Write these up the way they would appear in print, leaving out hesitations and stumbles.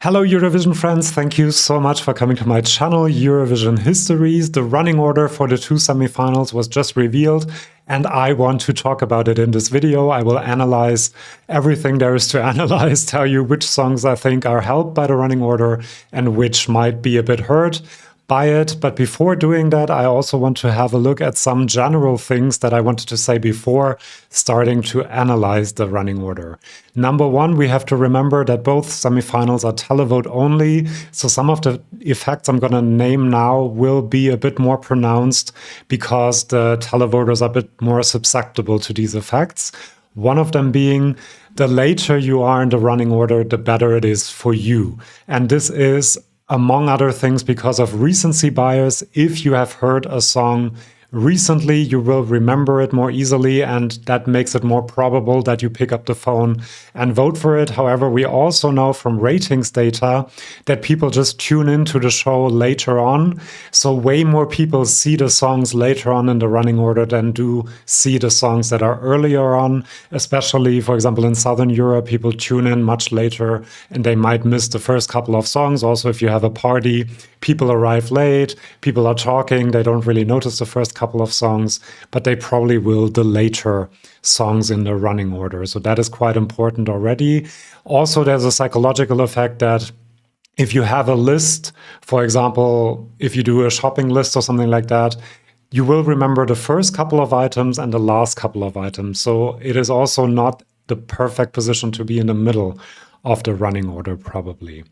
Hello Eurovision friends, thank you so much for coming to my channel, Eurovision Histories. The running order for the two semifinals was just revealed and I want to talk about it in this video. I will analyze everything there is to analyze, tell you which songs I think are helped by the running order and which might be a bit hurt by it. But before doing that, I also want to have a look at some general things that I wanted to say before starting to analyze the running order. Number one, we have to remember that both semifinals are televote only, so some of the effects I'm going to name now will be a bit more pronounced because the televoters are a bit more susceptible to these effects. One of them being the later you are in the running order, the better it is for you. And this is among other things because of recency bias. If you have heard a song recently, you will remember it more easily, and that makes it more probable that you pick up the phone and vote for it. However, we also know from ratings data that people just tune into the show later on. So way more people see the songs later on in the running order than do see the songs that are earlier on. Especially, for example, in Southern Europe, people tune in much later and they might miss the first couple of songs. Also, if you have a party, people arrive late, people are talking, they don't really notice the first couple of songs, but they probably will the later songs in the running order. So that is quite important already. Also, there's a psychological effect that if you have a list, for example, if you do a shopping list or something like that, you will remember the first couple of items and the last couple of items. So it is also not the perfect position to be in the middle of the running order, probably.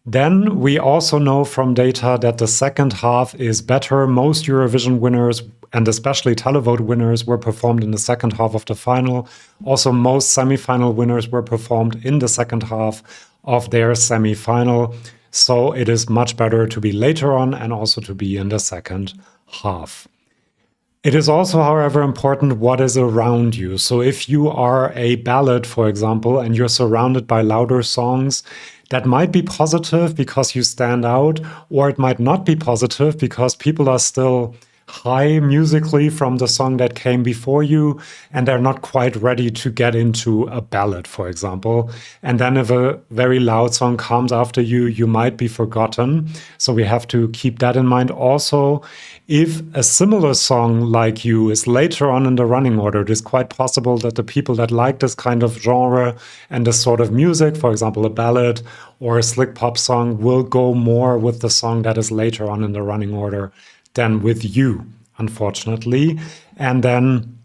Then we also know from data that the second half is better. Most Eurovision winners, and especially televote winners, were performed in the second half of the final. Also, most semifinal winners were performed in the second half of their semifinal. So it is much better to be later on and also to be in the second half. It is also, however, important what is around you. So if you are a ballad, for example, and you're surrounded by louder songs, that might be positive because you stand out, or it might not be positive because people are still high musically from the song that came before you, and they're not quite ready to get into a ballad, for example. And then if a very loud song comes after you, you might be forgotten. So we have to keep that in mind. Also, if a similar song like you is later on in the running order, it is quite possible that the people that like this kind of genre and this sort of music, for example, a ballad or a slick pop song, will go more with the song that is later on in the running order than with you, unfortunately. And then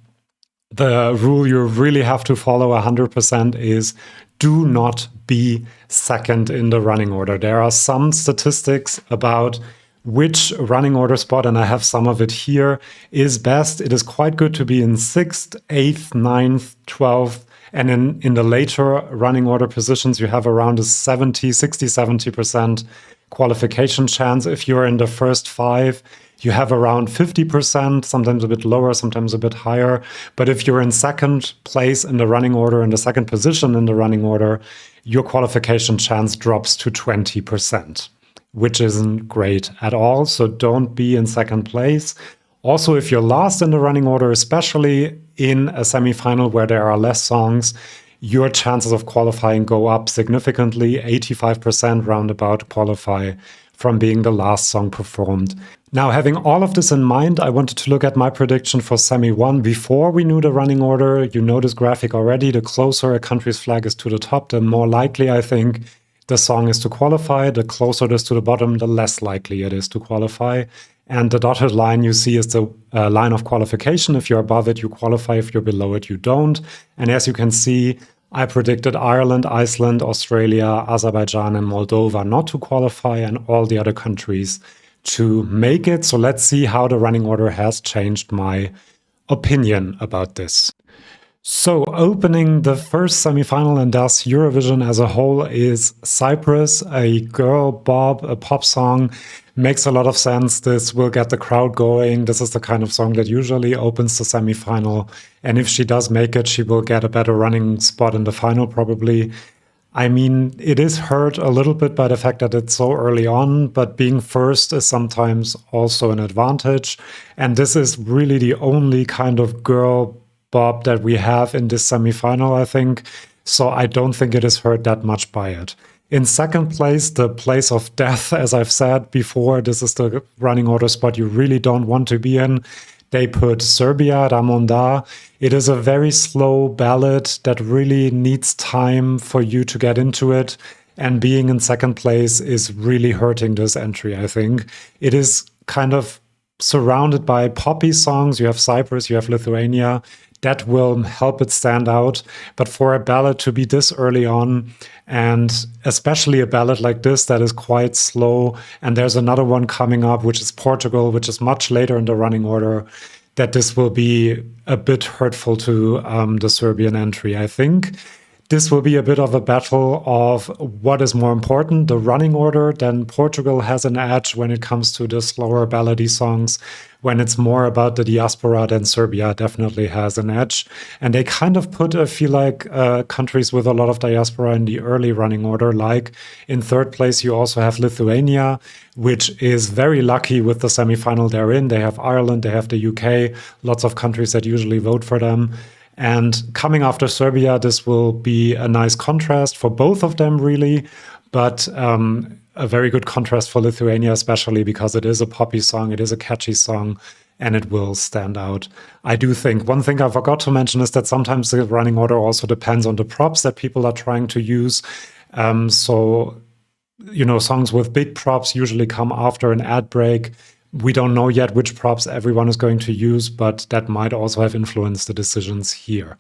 the rule you really have to follow 100% is do not be second in the running order. There are some statistics about which running order spot, and I have some of it here, is best. It is quite good to be in 6th, 8th, 9th, 12th, and in the later running order positions, you have around a 70% qualification chance. If you're in the first 5, you have around 50%, sometimes a bit lower, sometimes a bit higher. But if you're in second place in the running order, in the second position in the running order, your qualification chance drops to 20%, which isn't great at all. So don't be in second place. Also, if you're last in the running order, especially in a semifinal where there are less songs, your chances of qualifying go up significantly. 85% roundabout qualify from being the last song performed. Now, having all of this in mind, I wanted to look at my prediction for Semi 1 before we knew the running order. You know this graphic already. The closer a country's flag is to the top, the more likely I think the song is to qualify. The closer it is to the bottom, the less likely it is to qualify. And the dotted line you see is the line of qualification. If you're above it, you qualify. If you're below it, you don't. And as you can see, I predicted Ireland, Iceland, Australia, Azerbaijan, and Moldova not to qualify, and all the other countries to make it. So let's see how the running order has changed my opinion about this. So opening the first semifinal and thus Eurovision as a whole is Cyprus, a girl bob, a pop song. Makes a lot of sense. This will get the crowd going. This is the kind of song that usually opens the semifinal. And if she does make it, she will get a better running spot in the final probably. I mean, it is hurt a little bit by the fact that it's so early on, but being first is sometimes also an advantage. And this is really the only kind of girl bob that we have in this semifinal, I think. So I don't think it is hurt that much by it. In second place, the place of death, as I've said before, this is the running order spot you really don't want to be in. They put Serbia, Ramonda. It is a very slow ballad that really needs time for you to get into it. And being in second place is really hurting this entry, I think. It is kind of surrounded by poppy songs. You have Cyprus, you have Lithuania. That will help it stand out. But for a ballad to be this early on, and especially a ballad like this that is quite slow, and there's another one coming up, which is Portugal, which is much later in the running order, that this will be a bit hurtful to the Serbian entry, I think. This will be a bit of a battle of what is more important, the running order. Then Portugal has an edge when it comes to the slower ballady songs. When it's more about the diaspora, then Serbia definitely has an edge. And they kind of put, I feel like, countries with a lot of diaspora in the early running order. Like in third place, you also have Lithuania, which is very lucky with the semifinal they're in. They have Ireland, they have the UK, lots of countries that usually vote for them. And coming after Serbia, this will be a nice contrast for both of them, really, but a very good contrast for Lithuania, especially because it is a poppy song, it is a catchy song, and it will stand out. I do think one thing I forgot to mention is that sometimes the running order also depends on the props that people are trying to use. So, you know, songs with big props usually come after an ad break. We don't know yet which props everyone is going to use, but that might also have influenced the decisions here.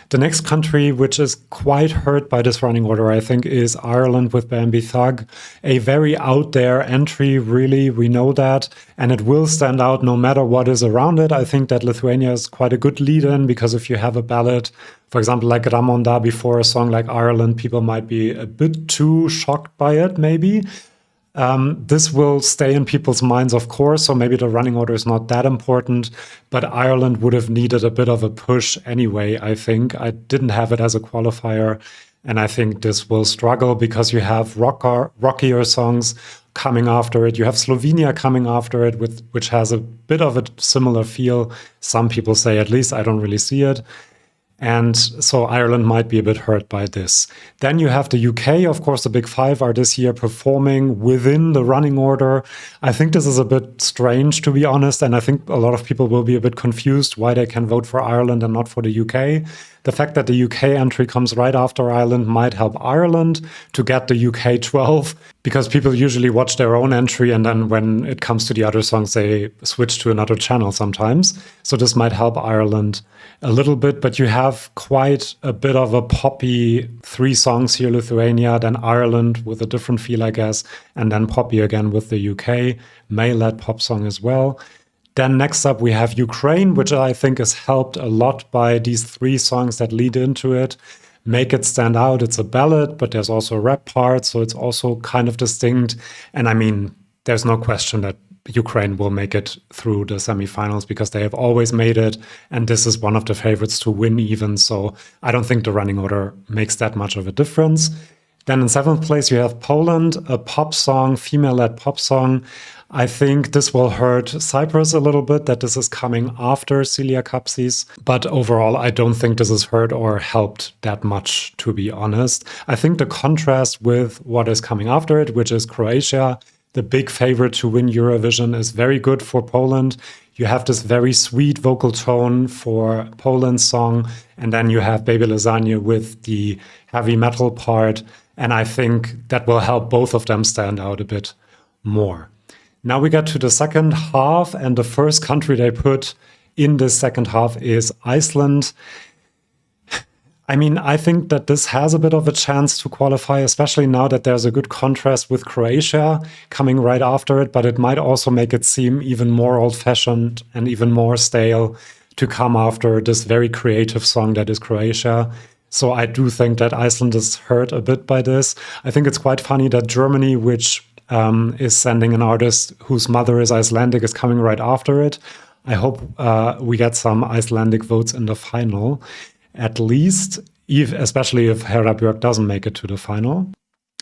The next country, which is quite hurt by this running order, I think, is Ireland with Bambi Thug. A very out there entry, really, we know that, and it will stand out no matter what is around it. I think that Lithuania is quite a good lead-in, because if you have a ballad, for example, like Ramonda before a song like Ireland, people might be a bit too shocked by it, maybe. This will stay in people's minds, of course, so maybe the running order is not that important, but Ireland would have needed a bit of a push anyway, I think. I didn't have it as a qualifier, and I think this will struggle because you have rockier songs coming after it. You have Slovenia coming after it, which has a bit of a similar feel. Some people say, at least, I don't really see it. And so Ireland might be a bit hurt by this. Then you have the UK, of course, the Big Five are this year performing within the running order. I think this is a bit strange, to be honest, and I think a lot of people will be a bit confused why they can vote for Ireland and not for the UK. The fact that the UK entry comes right after Ireland might help Ireland to get the UK 12, because people usually watch their own entry and then when it comes to the other songs, they switch to another channel sometimes. So this might help Ireland a little bit, but you have quite a bit of a poppy 3 songs here, Lithuania, then Ireland with a different feel, I guess, and then poppy again with the UK, male-led pop song as well. Then next up, we have Ukraine, which I think is helped a lot by these 3 songs that lead into it, make it stand out. It's a ballad, but there's also a rap part, so it's also kind of distinct. And I mean, there's no question that Ukraine will make it through the semifinals because they have always made it, and this is one of the favorites to win even. So I don't think the running order makes that much of a difference. Then in 7th place, you have Poland, a pop song, female-led pop song. I think this will hurt Cyprus a little bit, that this is coming after Celia Kapsis. But overall, I don't think this has hurt or helped that much, to be honest. I think the contrast with what is coming after it, which is Croatia, the big favorite to win Eurovision, is very good for Poland. You have this very sweet vocal tone for Poland's song, and then you have Baby Lasagna with the heavy metal part, and I think that will help both of them stand out a bit more. Now we get to the second half, and the first country they put in this second half is Iceland. I mean, I think that this has a bit of a chance to qualify, especially now that there's a good contrast with Croatia coming right after it, but it might also make it seem even more old-fashioned and even more stale to come after this very creative song that is Croatia. So I do think that Iceland is hurt a bit by this. I think it's quite funny that Germany, which is sending an artist whose mother is Icelandic, is coming right after it. I hope we get some Icelandic votes in the final, at least, especially if Hera Björk doesn't make it to the final.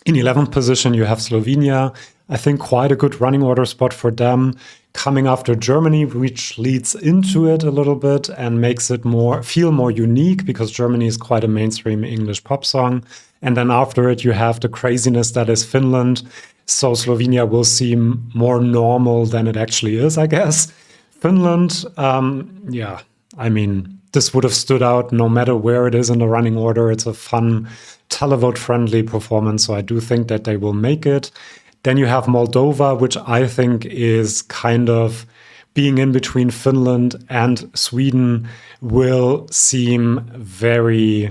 In 11th position, you have Slovenia. I think quite a good running order spot for them, coming after Germany, which leads into it a little bit and makes it feel more unique, because Germany is quite a mainstream English pop song. And then after it, you have the craziness that is Finland. So Slovenia will seem more normal than it actually is, I guess. Finland, yeah, I mean, this would have stood out no matter where it is in the running order. It's a fun, televote-friendly performance, so I do think that they will make it. Then you have Moldova, which I think is kind of being in between Finland and Sweden, will seem very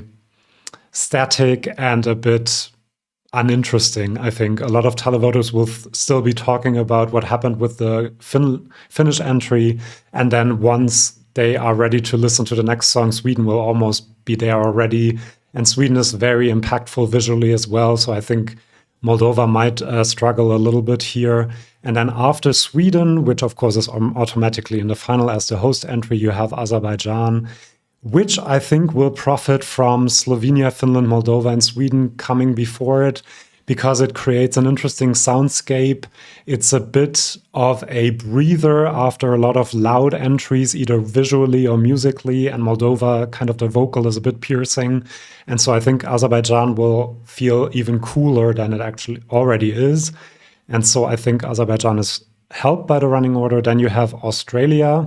static and a bit uninteresting. I think a lot of televoters will still be talking about what happened with the Finnish entry, and then once they are ready to listen to the next song, Sweden will almost be there already. And Sweden is very impactful visually as well, so I think Moldova might struggle a little bit here. And then after Sweden, which of course is automatically in the final as the host entry, you have Azerbaijan, which I think will profit from Slovenia, Finland, Moldova, and Sweden coming before it, because it creates an interesting soundscape. It's a bit of a breather after a lot of loud entries, either visually or musically, and Moldova, kind of the vocal is a bit piercing. And so I think Azerbaijan will feel even cooler than it actually already is. And so I think Azerbaijan is helped by the running order. Then you have Australia.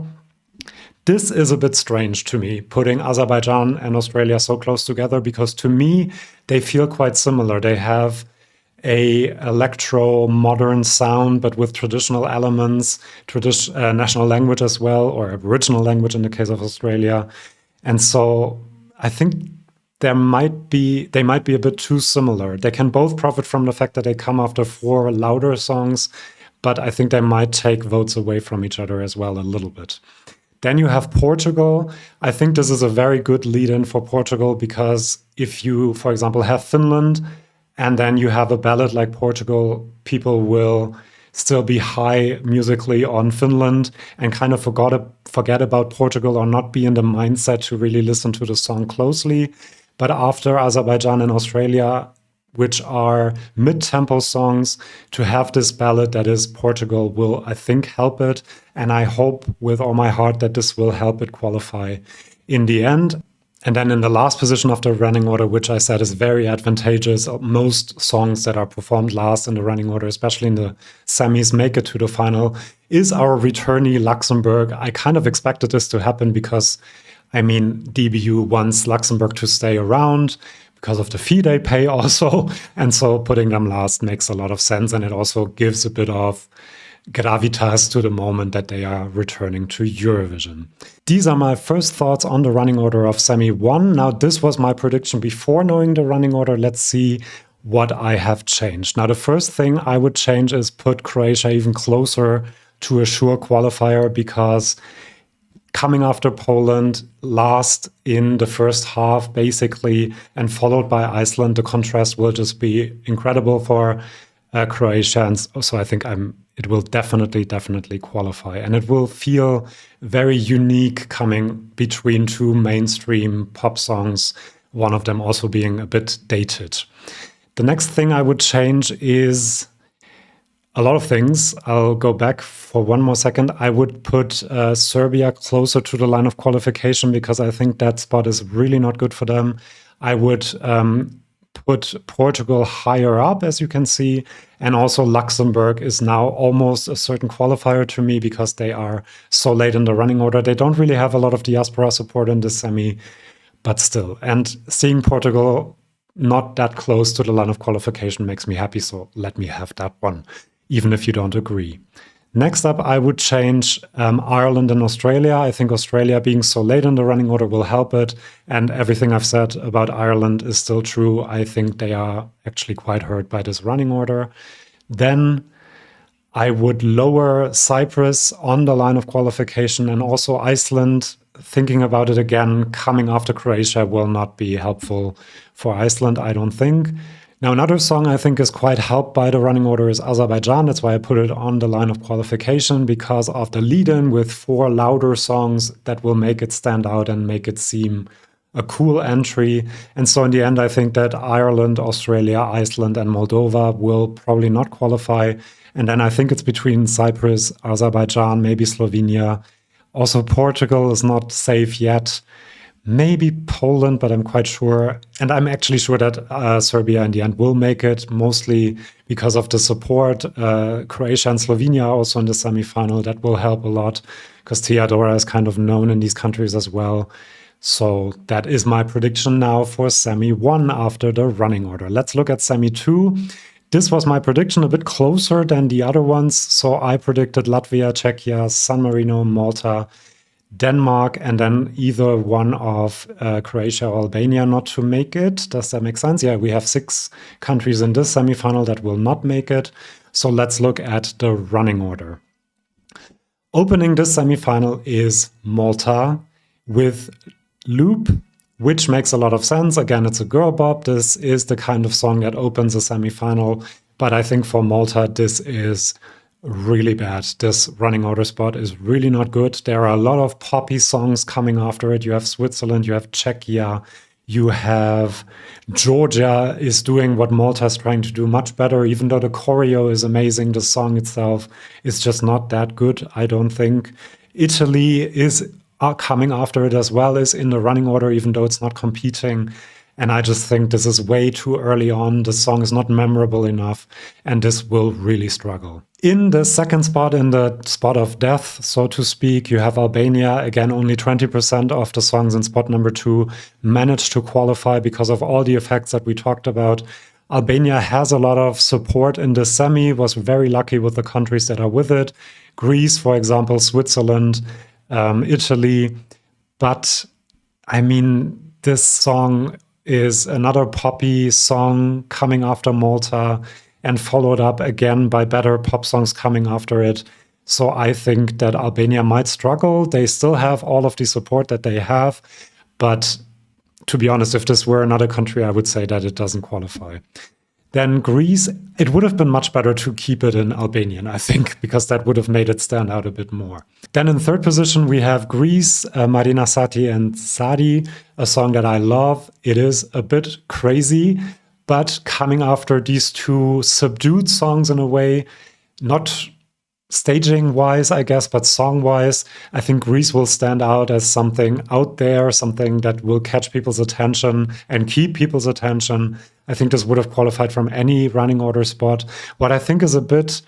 This is a bit strange to me, putting Azerbaijan and Australia so close together, because to me, they feel quite similar. They have a electro modern sound, but with traditional elements, national language as well, or Aboriginal language in the case of Australia. And so I think they might be a bit too similar. They can both profit from the fact that they come after 4 louder songs, but I think they might take votes away from each other as well a little bit. Then you have Portugal. I think this is a very good lead-in for Portugal, because if you, for example, have Finland, and then you have a ballad like Portugal, people will still be high musically on Finland and kind of forget about Portugal, or not be in the mindset to really listen to the song closely. But after Azerbaijan and Australia, which are mid-tempo songs, to have this ballad that is Portugal will, I think, help it. And I hope with all my heart that this will help it qualify in the end. And then in the last position of the running order, which I said is very advantageous, most songs that are performed last in the running order, especially in the semis, make it to the final, is our returnee Luxembourg. I kind of expected this to happen because, I mean, DBU wants Luxembourg to stay around because of the fee they pay also. And so putting them last makes a lot of sense. And it also gives a bit of gravitas to the moment that they are returning to Eurovision. These are my first thoughts on the running order of Semi 1. Now, this was my prediction before knowing the running order. Let's see what I have changed. Now, the first thing I would change is put Croatia even closer to a sure qualifier, because coming after Poland, last in the first half, basically, and followed by Iceland, the contrast will just be incredible for Croatia. And so I think it will definitely qualify. And it will feel very unique coming between 2 mainstream pop songs, one of them also being a bit dated. The next thing I would change is a lot of things. I'll go back for one more second. I would put Serbia closer to the line of qualification, because I think that spot is really not good for them. I would put Portugal higher up, as you can see. And also Luxembourg is now almost a certain qualifier to me, because they are so late in the running order. They don't really have a lot of diaspora support in this semi, but still. And seeing Portugal not that close to the line of qualification makes me happy, so let me have that one, even if you don't agree. Next up, I would change Ireland and Australia. I think Australia being so late in the running order will help it. And everything I've said about Ireland is still true. I think they are actually quite hurt by this running order. Then I would lower Cyprus on the line of qualification, and also Iceland. Thinking about it again, coming after Croatia will not be helpful for Iceland, I don't think. Now, another song I think is quite helped by the running order is Azerbaijan. That's why I put it on the line of qualification, because of the lead-in with 4 louder songs that will make it stand out and make it seem a cool entry. And so in the end, I think that Ireland, Australia, Iceland, and Moldova will probably not qualify. And then I think it's between Cyprus, Azerbaijan, maybe Slovenia. Also, Portugal is not safe yet. Maybe Poland, but I'm quite sure. And I'm actually sure that Serbia in the end will make it, mostly because of the support. Croatia and Slovenia are also in the semifinal. That will help a lot because Teodora is kind of known in these countries as well. So that is my prediction now for Semi 1 after the running order. Let's look at Semi 2. This was my prediction, a bit closer than the other ones. So I predicted Latvia, Czechia, San Marino, Malta, Denmark, and then either one of Croatia or Albania not to make it. Does that make sense? Yeah, we have 6 countries in this semifinal that will not make it. So let's look at the running order. Opening this semifinal is Malta with Loop, which makes a lot of sense. Again, it's a girl bop. This is the kind of song that opens a semifinal. But I think for Malta, this is really bad. This running order spot is really not good. There are a lot of poppy songs coming after it. You have Switzerland, you have Czechia, you have Georgia is doing what Malta is trying to do much better, even though the choreo is amazing. The song itself is just not that good, I don't think. Italy is coming after it as well, is in the running order, even though it's not competing. And I just think this is way too early on. The song is not memorable enough, and this will really struggle. In the second spot, in the spot of death, so to speak, you have Albania. Again, only 20% of the songs in spot number 2 managed to qualify because of all the effects that we talked about. Albania has a lot of support in the semi, was very lucky with the countries that are with it. Greece, for example, Switzerland, Italy. But I mean, this song is another poppy song coming after Malta and followed up again by better pop songs coming after it. So I think that Albania might struggle. They still have all of the support that they have. But to be honest, if this were another country, I would say that it doesn't qualify. Then Greece, it would have been much better to keep it in Albanian, I think, because that would have made it stand out a bit more. Then in third position, we have Greece, Marina Sati and Sadi, a song that I love. It is a bit crazy, but coming after these 2 subdued songs in a way, not staging-wise, I guess, but song-wise, I think Greece will stand out as something out there, something that will catch people's attention and keep people's attention. I think this would have qualified from any running order spot. What I think is a bit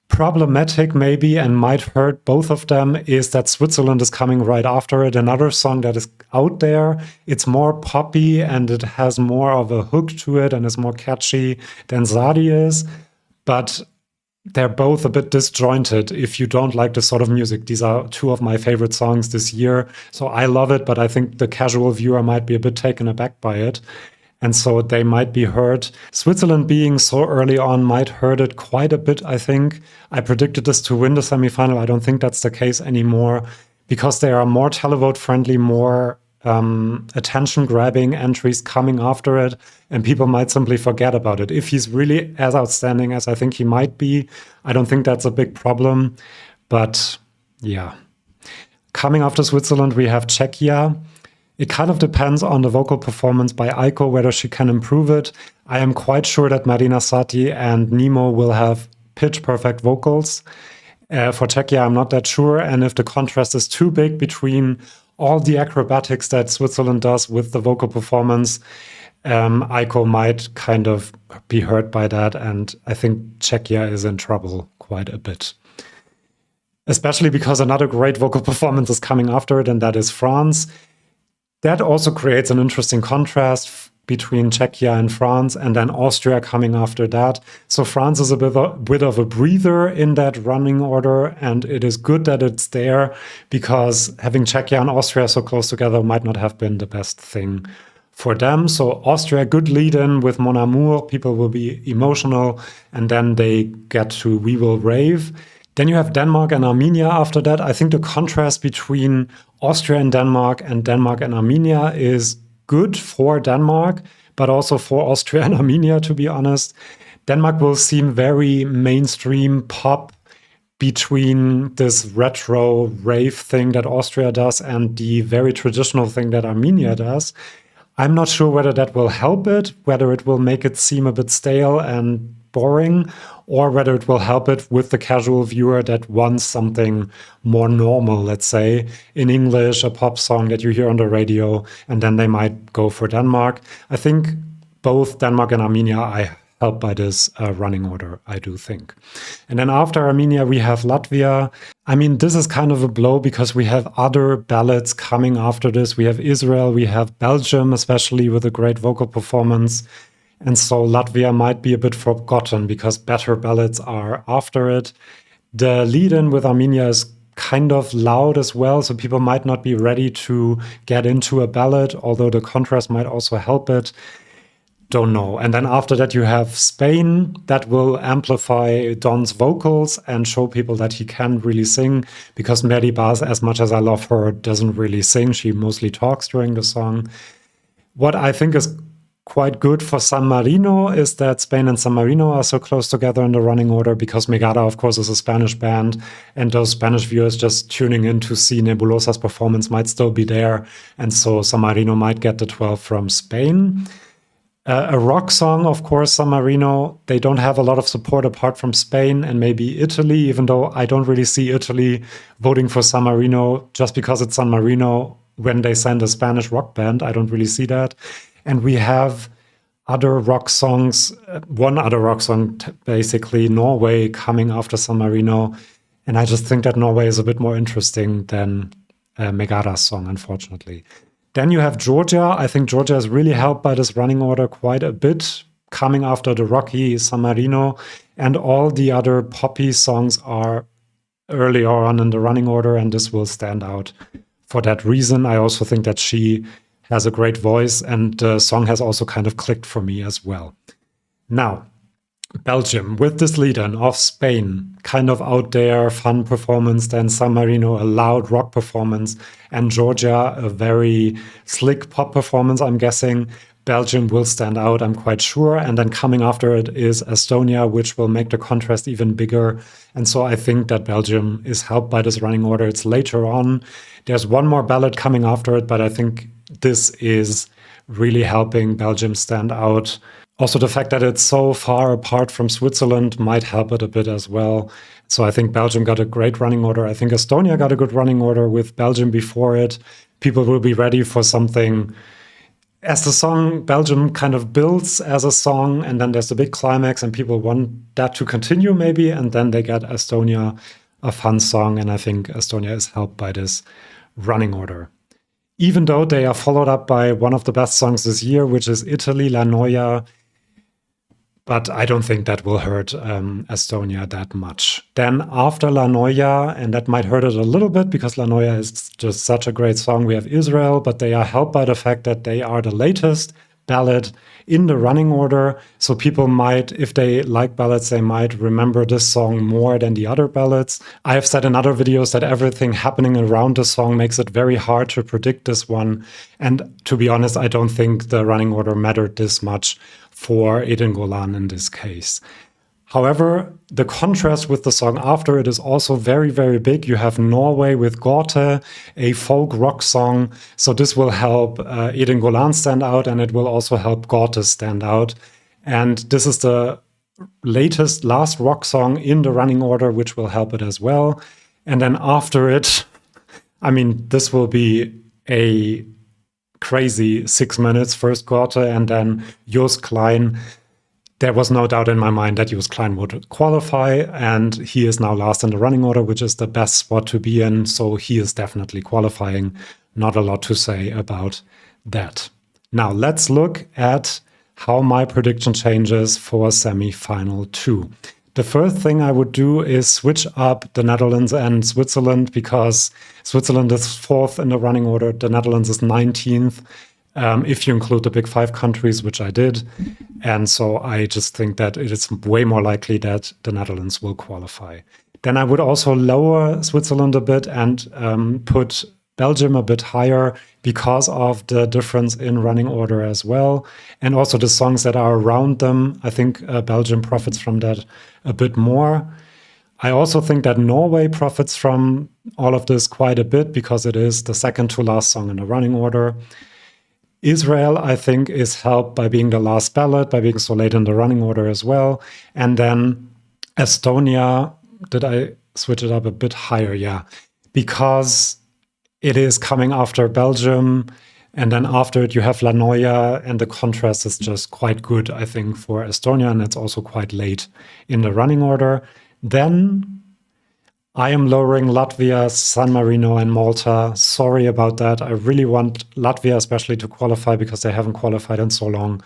problematic maybe and might hurt both of them is that Switzerland is coming right after it. Another song that is out there. It's more poppy and it has more of a hook to it and is more catchy than Zadi is. But they're both a bit disjointed if you don't like this sort of music. These are 2 of my favorite songs this year. So I love it, but I think the casual viewer might be a bit taken aback by it. And so they might be hurt. Switzerland being so early on might hurt it quite a bit, I think. I predicted this to win the semifinal. I don't think that's the case anymore because there are more televote friendly, more attention-grabbing entries coming after it, and people might simply forget about it. If he's really as outstanding as I think he might be, I don't think that's a big problem. But yeah. Coming after Switzerland, we have Czechia. It kind of depends on the vocal performance by Aiko, whether she can improve it. I am quite sure that Marina Sati and Nemo will have pitch-perfect vocals. For Czechia, I'm not that sure. And if the contrast is too big between all the acrobatics that Switzerland does with the vocal performance, Aiko might kind of be hurt by that. And I think Czechia is in trouble quite a bit. Especially because another great vocal performance is coming after it, and that is France. That also creates an interesting contrast between Czechia and France, and then Austria coming after that. So France is a bit of a breather in that running order, and it is good that it's there because having Czechia and Austria so close together might not have been the best thing for them. So Austria, good lead-in with Mon Amour. People will be emotional, and then they get to We Will Rave. Then you have Denmark and Armenia after that. I think the contrast between Austria and Denmark and Armenia is good for Denmark, but also for Austria and Armenia, to be honest. Denmark will seem very mainstream pop, between this retro rave thing that Austria does and the very traditional thing that Armenia does. I'm not sure whether that will help it, whether it will make it seem a bit stale and boring, or whether it will help it with the casual viewer that wants something more normal, let's say, in English, a pop song that you hear on the radio, and then they might go for Denmark. I think both Denmark and Armenia are helped by this running order, I do think. And then after Armenia, we have Latvia. I mean, this is kind of a blow because we have other ballads coming after this. We have Israel, we have Belgium, especially with a great vocal performance. And so Latvia might be a bit forgotten because better ballads are after it. The lead-in with Armenia is kind of loud as well, so people might not be ready to get into a ballad, although the contrast might also help it. Don't know. And then after that, you have Spain that will amplify Don's vocals and show people that he can really sing, because Mary Baz, as much as I love her, doesn't really sing. She mostly talks during the song. What I think is quite good for San Marino is that Spain and San Marino are so close together in the running order, because Megara, of course, is a Spanish band, and those Spanish viewers just tuning in to see Nebulosa's performance might still be there. And so San Marino might get the 12 from Spain. A rock song, of course, San Marino, they don't have a lot of support apart from Spain and maybe Italy, even though I don't really see Italy voting for San Marino just because it's San Marino when they send a Spanish rock band. I don't really see that. And we have other rock songs, one other rock song, basically Norway, coming after San Marino. And I just think that Norway is a bit more interesting than Megara's song, unfortunately. Then you have Georgia. I think Georgia is really helped by this running order quite a bit, coming after the rocky San Marino. And all the other poppy songs are earlier on in the running order, and this will stand out for that reason. I also think that she has a great voice, and the song has also kind of clicked for me as well. Now, Belgium, with this lead-in of Spain, kind of out there, fun performance, then San Marino, a loud rock performance, and Georgia, a very slick pop performance, I'm guessing. Belgium will stand out, I'm quite sure. And then coming after it is Estonia, which will make the contrast even bigger. And so I think that Belgium is helped by this running order. It's later on. There's one more ballad coming after it, but I think this is really helping Belgium stand out. Also, the fact that it's so far apart from Switzerland might help it a bit as well. So I think Belgium got a great running order. I think Estonia got a good running order with Belgium before it. People will be ready for something. As the song Belgium kind of builds as a song, and then there's a big climax, and people want that to continue maybe, and then they get Estonia, a fun song, and I think Estonia is helped by this running order. Even though they are followed up by one of the best songs this year, which is Italy, La Noia, but I don't think that will hurt Estonia that much. Then after La Noia, and that might hurt it a little bit because La Noia is just such a great song, we have Israel, but they are helped by the fact that they are the latest ballad in the running order. So people might, if they like ballads, they might remember this song more than the other ballads. I have said in other videos that everything happening around the song makes it very hard to predict this one. And to be honest, I don't think the running order mattered this much for Edin Golan in this case. However, the contrast with the song after it is also very, very big. You have Norway with Gorte, a folk rock song. So this will help Edin Golan stand out, and it will also help Gorte stand out. And this is the last rock song in the running order, which will help it as well. And then after it, I mean, this will be a crazy 6 minutes, first Gorte and then Joost Klein. There was no doubt in my mind that Joost Klein would qualify, and he is now last in the running order, which is the best spot to be in, so he is definitely qualifying. Not a lot to say about that. Now let's look at how my prediction changes for semi-final 2. The first thing I would do is switch up the Netherlands and Switzerland, because Switzerland is 4th in the running order, the Netherlands is 19th. If you include the big 5 countries, which I did. And so I just think that it is way more likely that the Netherlands will qualify. Then I would also lower Switzerland a bit and put Belgium a bit higher because of the difference in running order as well. And also the songs that are around them. I think Belgium profits from that a bit more. I also think that Norway profits from all of this quite a bit because it is the second to last song in the running order. Israel, I think, is helped by being the last ballot, by being so late in the running order as well. And then Estonia, did I switch it up a bit higher? Yeah, because it is coming after Belgium. And then after it, you have La Noya, and the contrast is just quite good, I think, for Estonia. And it's also quite late in the running order. Then I am lowering Latvia, San Marino, and Malta. Sorry about that. I really want Latvia especially to qualify because they haven't qualified in so long.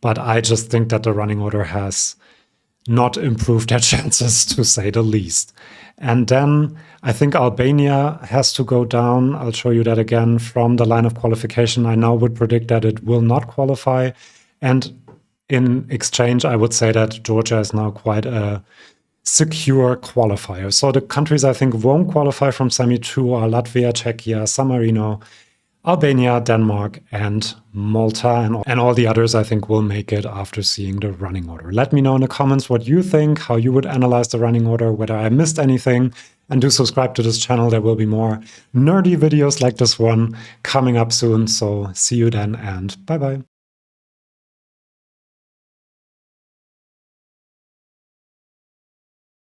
But I just think that the running order has not improved their chances, to say the least. And then I think Albania has to go down. I'll show you that again from the line of qualification. I now would predict that it will not qualify. And in exchange, I would say that Georgia is now quite a secure qualifier. So the countries I think won't qualify from Semi-2 are Latvia, Czechia, San Marino, Albania, Denmark, and Malta. And all the others I think will make it after seeing the running order. Let me know in the comments what you think, how you would analyze the running order, whether I missed anything. And do subscribe to this channel. There will be more nerdy videos like this one coming up soon. So see you then, and bye-bye.